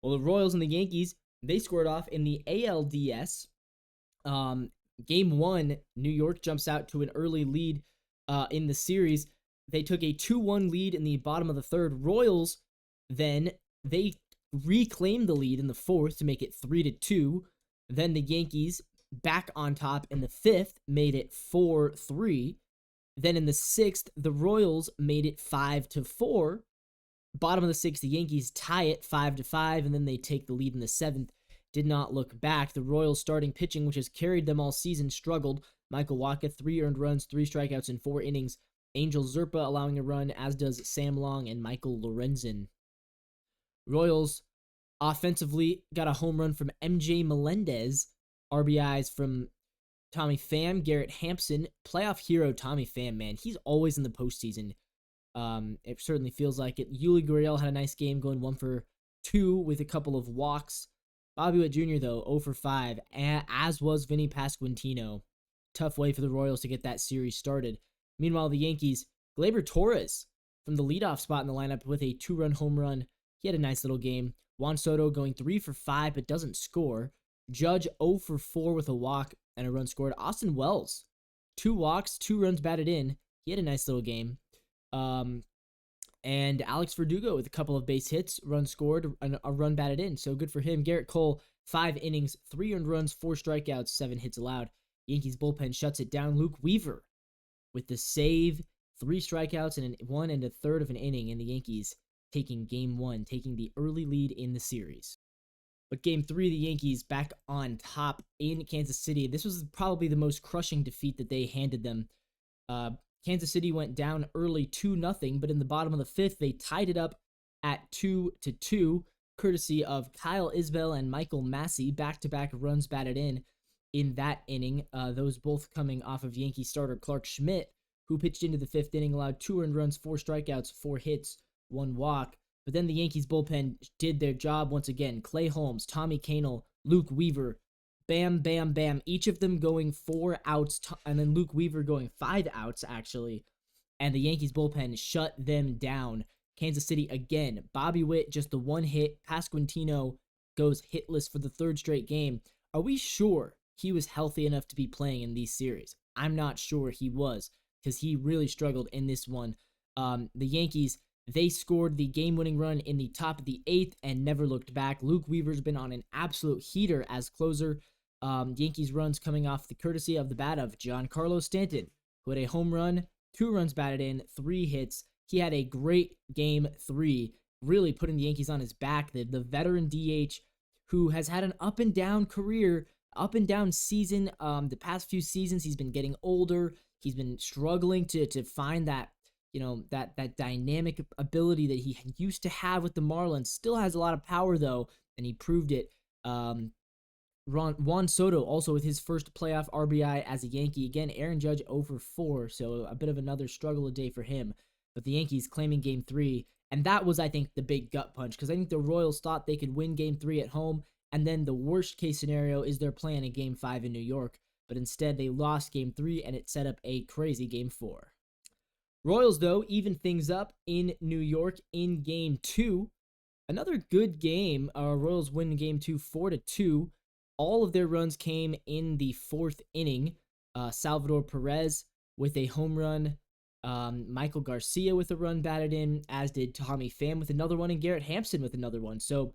Well, the Royals and the Yankees, they squared off in the ALDS. Game 1, New York jumps out to an early lead in the series. They took a 2-1 lead in the bottom of the third. Royals, then, they reclaimed the lead in the fourth to make it 3-2. Then the Yankees, back on top in the fifth, made it 4-3. Then in the sixth, the Royals made it 5-4. Bottom of the sixth, the Yankees tie it 5-5, and then they take the lead in the seventh. Did not look back. The Royals starting pitching, which has carried them all season, struggled. Michael Wacha, 3 earned runs, 3 strikeouts in 4 innings. Angel Zerpa allowing a run, as does Sam Long and Michael Lorenzen. Royals offensively got a home run from MJ Melendez. RBIs from Tommy Pham, Garrett Hampson. Playoff hero Tommy Pham, man. He's always in the postseason. It certainly feels like it. Yuli Gurriel had a nice game, going 1 for 2 with a couple of walks. Bobby Witt Jr., though, 0 for 5, as was Vinny Pasquantino. Tough way for the Royals to get that series started. Meanwhile, the Yankees, Gleyber Torres from the leadoff spot in the lineup with a 2-run home run. He had a nice little game. Juan Soto going 3 for 5 but doesn't score. Judge 0 for 4 with a walk and a run scored. Austin Wells, 2 walks, 2 runs batted in. He had a nice little game. And Alex Verdugo with a couple of base hits, run scored, a run batted in. So good for him. Garrett Cole, 5 innings, 3 earned runs, 4 strikeouts, 7 hits allowed. Yankees bullpen shuts it down. Luke Weaver with the save, 3 strikeouts and 1 1/3 of an inning, and the Yankees taking game 1, taking the early lead in the series. But game 3, the Yankees back on top in Kansas City. This was probably the most crushing defeat that they handed them. Kansas City went down early 2-0, but in the bottom of the fifth, they tied it up at 2-2, courtesy of Kyle Isbell and Michael Massey, back-to-back runs batted in that inning. Those both coming off of Yankee starter Clark Schmidt, who pitched into the fifth inning, allowed 2 earned runs, 4 strikeouts, 4 hits, 1 walk. But then the Yankees bullpen did their job once again. Clay Holmes, Tommy Kahnle, Luke Weaver, bam, bam, bam. Each of them going 4 outs, and then Luke Weaver going 5 outs, actually. And the Yankees bullpen shut them down. Kansas City again. Bobby Witt, just the 1 hit. Pasquantino goes hitless for the 3rd straight game. Are we sure he was healthy enough to be playing in these series? I'm not sure he was, because he really struggled in this one. The Yankees, they scored the game-winning run in the top of the 8th and never looked back. Luke Weaver's been on an absolute heater as closer. Yankees runs coming off the courtesy of the bat of Giancarlo Stanton, who had a home run, 2 runs batted in, 3 hits. He had a great game 3, really putting the Yankees on his back. The veteran DH who has had an up-and-down career, up-and-down season. The past few seasons, he's been getting older. He's been struggling to find that, that dynamic ability that he used to have with the Marlins. Still has a lot of power, though, and he proved it. Juan Soto also with his first playoff RBI as a Yankee. Again, Aaron Judge 0 for 4, so a bit of another struggle a day for him. But the Yankees claiming game 3, and that was, I think, the big gut punch, because I think the Royals thought they could win game 3 at home, and then the worst case scenario is they're playing a game 5 in New York. But instead, they lost game 3, and it set up a crazy game 4. Royals, though, even things up in New York in game 2. Another good game. Royals win game 2 4-2. All of their runs came in the 4th inning. Salvador Perez with a home run. Michael Garcia with a run batted in, as did Tommy Pham with another one, and Garrett Hampson with another one. So,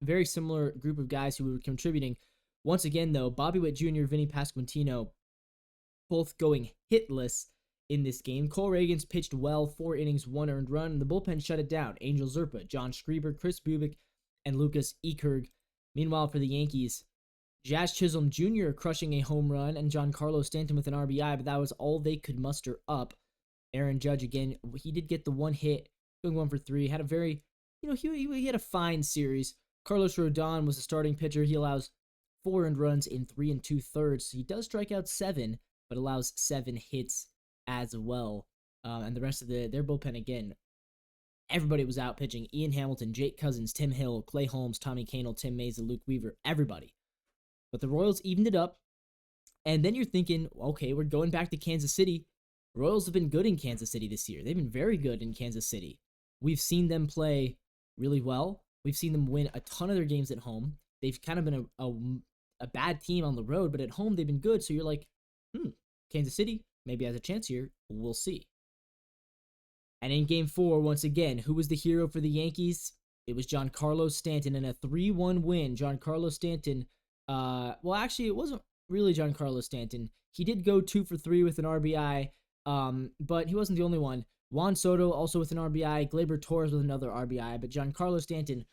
very similar group of guys who were contributing. Once again, though, Bobby Witt Jr., Vinny Pasquantino, both going hitless in this game. Cole Reagans pitched well, 4 innings, 1 earned run, and the bullpen shut it down. Angel Zerpa, John Schreiber, Chris Bubik, and Lucas Ekerg. Meanwhile, for the Yankees, Jazz Chisholm Jr. crushing a home run, and Giancarlo Stanton with an RBI, but that was all they could muster up. Aaron Judge, again, he did get the 1 hit, going 1 for 3, had a very, he had a fine series. Carlos Rodon was the starting pitcher. He allows 4 earned runs in 3 2/3. He does strike out 7, but allows 7 hits as well. And the rest of their bullpen, again, everybody was out pitching. Ian Hamilton, Jake Cousins, Tim Hill, Clay Holmes, Tommy Kahnle, Tim Mayza, Luke Weaver, everybody. But the Royals evened it up. And then you're thinking, okay, we're going back to Kansas City. Royals have been good in Kansas City this year. They've been very good in Kansas City. We've seen them play really well. We've seen them win a ton of their games at home. They've kind of been a bad team on the road, but at home they've been good. So you're like, Kansas City maybe has a chance here. We'll see. And in game 4, once again, who was the hero for the Yankees? It was Giancarlo Stanton in a 3-1 win. Giancarlo Stanton, well, actually, it wasn't really Giancarlo Stanton. He did go 2 for 3 with an RBI, but he wasn't the only one. Juan Soto also with an RBI, Gleyber Torres with another RBI, but Giancarlo Stanton,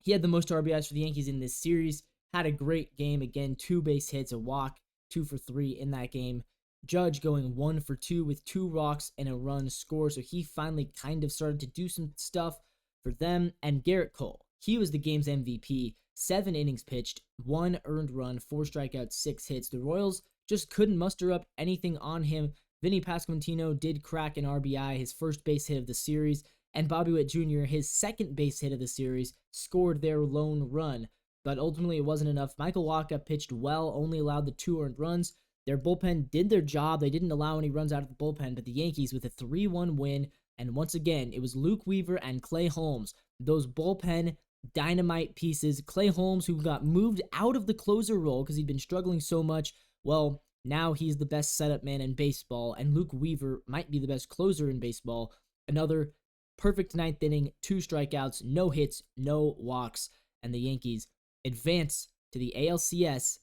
he had the most RBIs for the Yankees in this series, had a great game. Again, 2 base hits, a walk, 2 for 3 in that game. Judge going 1 for 2 with 2 walks and a run scored, so he finally kind of started to do some stuff for them. And Garrett Cole, he was the game's MVP. 7 innings pitched, 1 earned run, 4 strikeouts, 6 hits. The Royals just couldn't muster up anything on him. Vinny Pasquantino did crack an RBI, his first base hit of the series, and Bobby Witt Jr., his second base hit of the series, scored their lone run. But ultimately, it wasn't enough. Michael Wacha pitched well, only allowed the 2 earned runs. Their bullpen did their job. They didn't allow any runs out of the bullpen, but the Yankees with a 3-1 win. And once again, it was Luke Weaver and Clay Holmes, those bullpen dynamite pieces. Clay Holmes, who got moved out of the closer role because he'd been struggling so much. Well, now he's the best setup man in baseball, and Luke Weaver might be the best closer in baseball. Another perfect 9th inning, 2 strikeouts, no hits, no walks, and the Yankees advance to the ALCS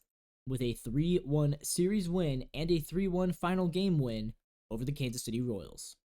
with a 3-1 series win and a 3-1 final game win over the Kansas City Royals.